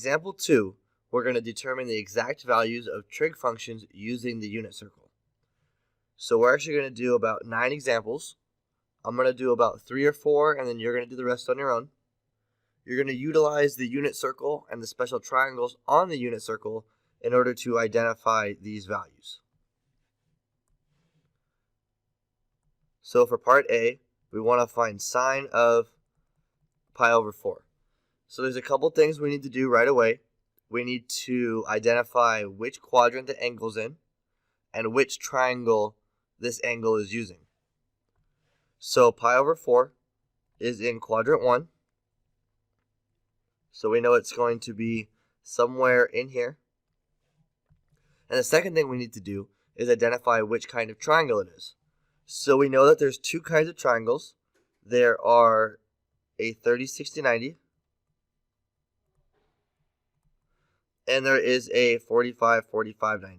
example 2, we're going to determine the exact values of trig functions using the unit circle. So we're actually going to do about 9 examples. I'm going to do about 3 or 4, and then you're going to do the rest on your own. You're going to utilize the unit circle and the special triangles on the unit circle in order to identify these values. So for part A, we want to find sine of pi over 4. So there's a couple things we need to do right away. We need to identify which quadrant the angle's in and which triangle this angle is using. So pi over 4 is in quadrant 1. So we know it's going to be somewhere in here. And the second thing we need to do is identify which kind of triangle it is. So we know that there's 2 kinds of triangles. There are a 30, 60, 90. And there is a 45, 45, 90.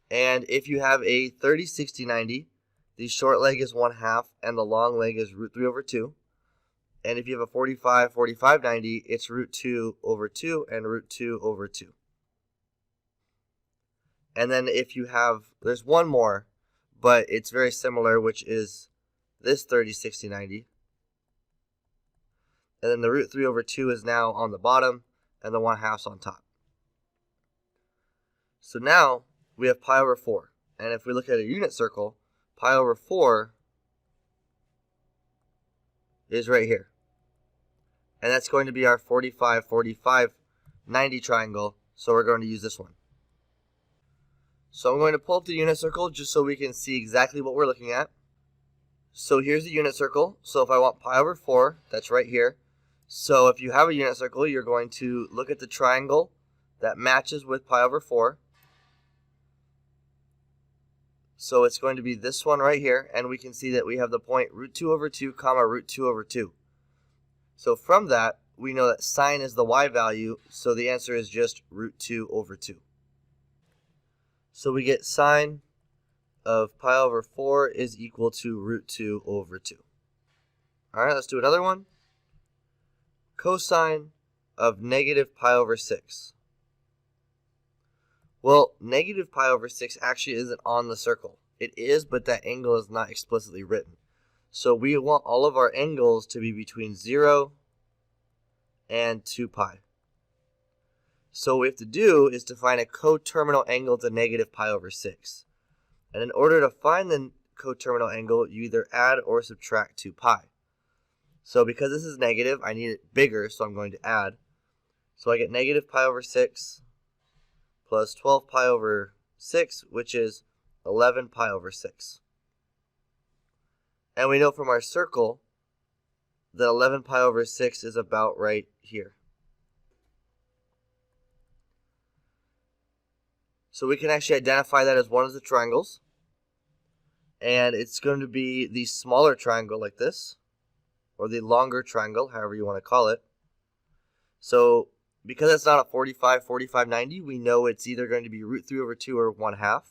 And if you have a 30, 60, 90, the short leg is 1/2 and the long leg is root 3 over 2. And if you have a 45, 45, 90, it's root 2 over 2 and root 2 over 2. And then if you have, there's one more, but it's very similar, which is this 30, 60, 90. And then the root 3 over 2 is now on the bottom, and the 1/2's on top. So now we have pi over 4. And if we look at a unit circle, pi over 4 is right here. And that's going to be our 45, 45, 90 triangle, so we're going to use this one. So I'm going to pull up the unit circle just so we can see exactly what we're looking at. So here's the unit circle. So if I want pi over 4, that's right here. So if you have a unit circle, you're going to look at the triangle that matches with pi over 4. So it's going to be this one right here, and we can see that we have the point root 2 over 2, comma root 2 over 2. So from that, we know that sine is the y value, so the answer is just root 2 over 2. So we get sine of pi over 4 is equal to root 2 over 2. All right, let's do another one. Cosine of negative pi over 6. Well, negative pi over 6 actually isn't on the circle. It is, but that angle is not explicitly written. So we want all of our angles to be between 0 and 2 pi. So what we have to do is to find a coterminal angle to negative pi over 6. And in order to find the coterminal angle, you either add or subtract 2 pi. So because this is negative, I need it bigger, so I'm going to add. So I get negative pi over 6 plus 12 pi over 6, which is 11 pi over 6. And we know from our circle that 11 pi over 6 is about right here. So we can actually identify that as one of the triangles. And it's going to be the smaller triangle like this, or the longer triangle, however you want to call it. So because it's not a 45, 45, 90, we know it's either going to be root 3 over 2 or 1/2.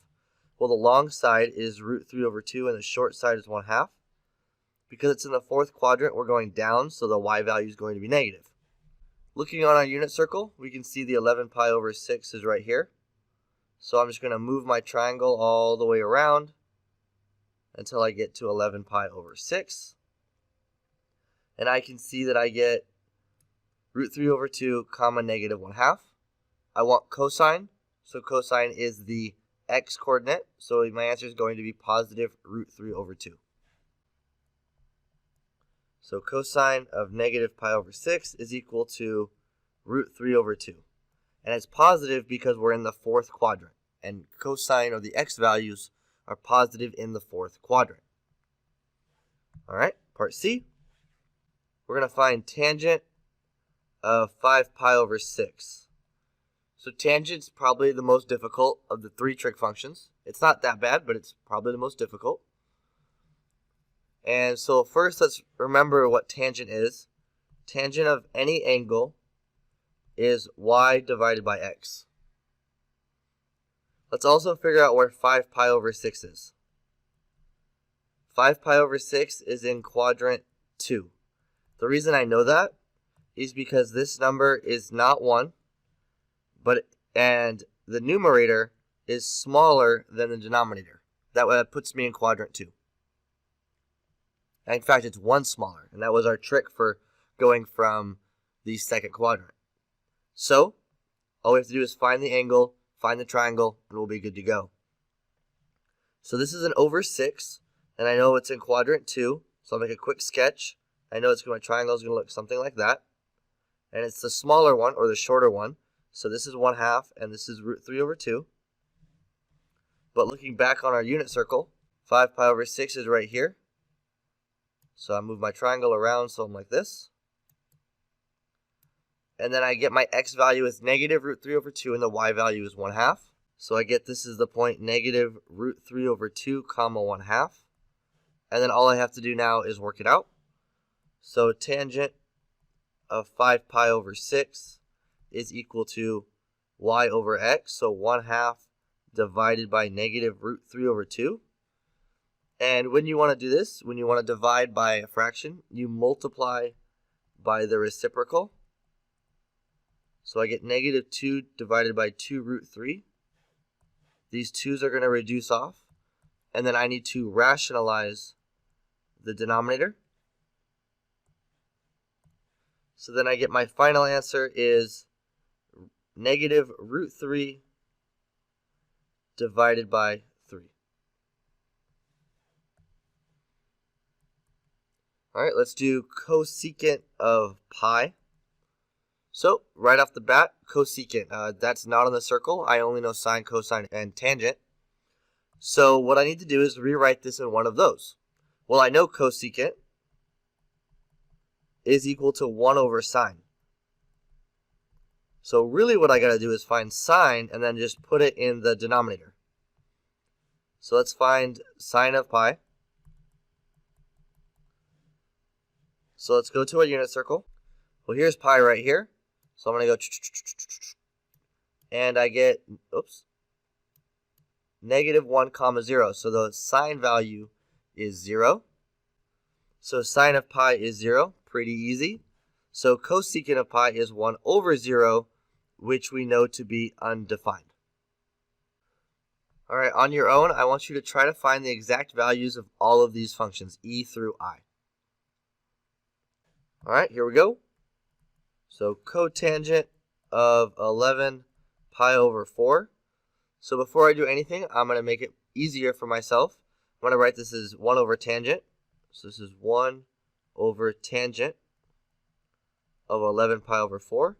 Well, the long side is root 3 over 2 and the short side is 1/2. Because it's in the 4th quadrant, we're going down, so the y value is going to be negative. Looking on our unit circle, we can see the 11 pi over 6 is right here. So I'm just going to move my triangle all the way around until I get to 11 pi over 6. And I can see that I get root 3 over 2, comma negative 1/2. I want cosine, so cosine is the x coordinate, so my answer is going to be positive root 3 over 2. So cosine of negative pi over 6 is equal to root 3 over 2. And it's positive because we're in the 4th quadrant. And cosine, or the x values, are positive in the 4th quadrant. All right, part C. We're going to find tangent of 5 pi over 6. So tangent's probably the most difficult of the 3 trig functions. It's not that bad, but it's probably the most difficult. And so first, let's remember what tangent is. Tangent of any angle is y divided by x. Let's also figure out where 5 pi over 6 is. 5 pi over 6 is in quadrant 2. The reason I know that is because this number is not 1, and the numerator is smaller than the denominator. That puts me in quadrant 2. In fact, it's 1 smaller, and that was our trick for going from the second quadrant. So, all we have to do is find the angle, find the triangle, and we'll be good to go. So this is an over 6, and I know it's in quadrant 2, so I'll make a quick sketch. I know my triangle is going to look something like that. And it's the smaller one, or the shorter one. So this is 1/2, and this is root 3 over 2. But looking back on our unit circle, 5 pi over 6 is right here. So I move my triangle around so I'm like this. And then I get my x value is negative root 3 over 2, and the y value is 1/2. So I get this is the point negative root 3 over 2 comma 1/2. And then all I have to do now is work it out. So tangent of 5 pi over 6 is equal to y over x. So 1/2 divided by negative root 3 over 2. And when you want to do this, when you want to divide by a fraction, you multiply by the reciprocal. So I get negative 2 divided by 2 root 3. These 2's are going to reduce off. And then I need to rationalize the denominator. So then I get my final answer is negative root 3 divided by 3. All right, let's do cosecant of pi. So right off the bat, cosecant, that's not on the circle. I only know sine, cosine, and tangent. So what I need to do is rewrite this in one of those. Well, I know cosecant is equal to 1 over sine. So really what I got to do is find sine and then just put it in the denominator. So let's find sine of pi. So let's go to our unit circle. Well, here's pi right here. So I'm going to go, and I get, negative 1 comma 0. So the sine value is 0. So sine of pi is 0. Pretty easy. So cosecant of pi is 1 over 0, which we know to be undefined. All right, on your own, I want you to try to find the exact values of all of these functions, e through I. All right, here we go. So cotangent of 11 pi over 4. So before I do anything, I'm going to make it easier for myself. I'm going to write this as 1 over tangent. So this is 1 over tangent of 11 pi over 4.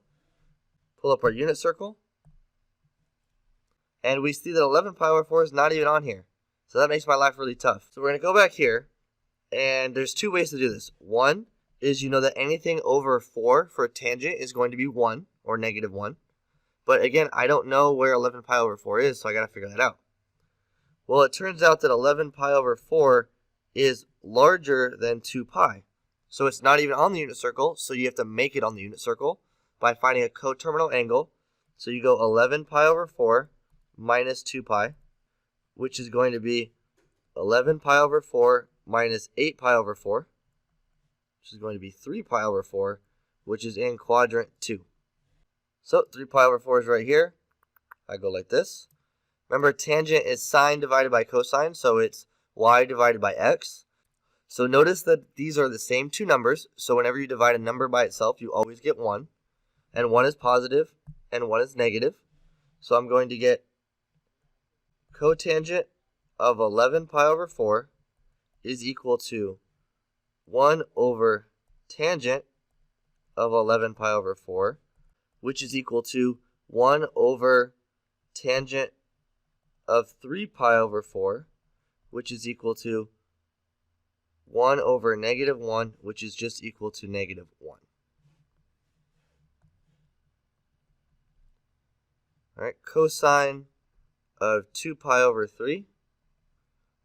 Pull up our unit circle. And we see that 11 pi over 4 is not even on here. So that makes my life really tough. So we're going to go back here. And there's two ways to do this. One is you know that anything over 4 for a tangent is going to be 1 or negative 1. But again, I don't know where 11 pi over 4 is, so I got to figure that out. Well, it turns out that 11 pi over 4 is larger than 2 pi. So it's not even on the unit circle, so you have to make it on the unit circle by finding a coterminal angle. So you go 11 pi over 4 minus 2 pi, which is going to be 11 pi over 4 minus 8 pi over 4, which is going to be 3 pi over 4, which is in quadrant 2. So 3 pi over 4 is right here. I go like this. Remember, tangent is sine divided by cosine, so it's y divided by x. So notice that these are the same two numbers, so whenever you divide a number by itself, you always get 1. And 1 is positive, and 1 is negative. So I'm going to get cotangent of 11 pi over 4 is equal to 1 over tangent of 11 pi over 4, which is equal to 1 over tangent of 3 pi over 4, which is equal to 1 over negative 1, which is just equal to negative 1. All right, cosine of 2 pi over 3.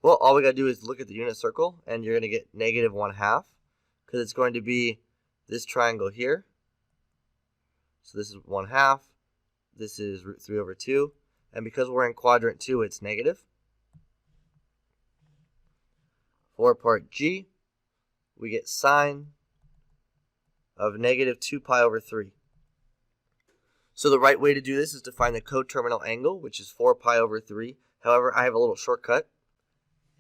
Well, all we got to do is look at the unit circle, and you're going to get negative 1/2, because it's going to be this triangle here. So this is 1/2. This is root 3 over 2. And because we're in quadrant 2, it's negative. For part G, we get sine of negative 2 pi over 3. So the right way to do this is to find the coterminal angle, which is 4 pi over 3. However, I have a little shortcut.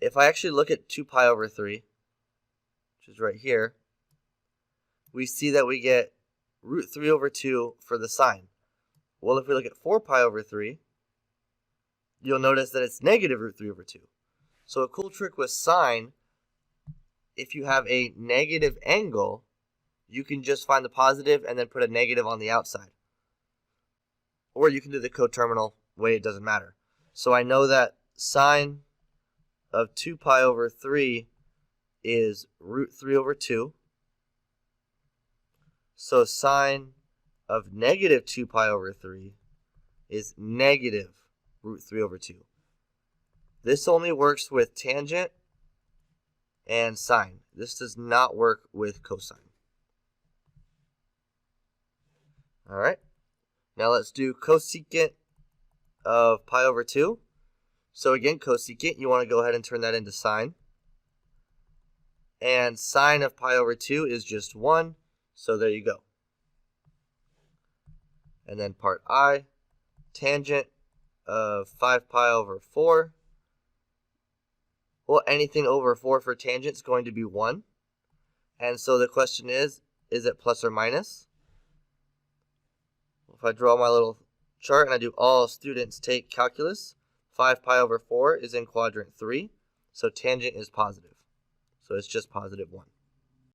If I actually look at 2 pi over 3, which is right here, we see that we get root 3 over 2 for the sine. Well, if we look at 4 pi over 3, you'll notice that it's negative root 3 over 2. So a cool trick with sine, if you have a negative angle, you can just find the positive and then put a negative on the outside. Or you can do the coterminal way, it doesn't matter. So I know that sine of 2 pi over 3 is root 3 over 2. So sine of negative 2 pi over 3 is negative root 3 over 2. This only works with tangent and sine. This does not work with cosine. All right. Now let's do cosecant of pi over 2. So again, cosecant, you want to go ahead and turn that into sine. And sine of pi over 2 is just 1, so there you go. And then part I, tangent of 5 pi over 4. Well, anything over 4 for tangent is going to be 1. And so the question is it plus or minus? If I draw my little chart and I do all students take calculus, 5 pi over 4 is in quadrant 3, so tangent is positive. So it's just positive 1.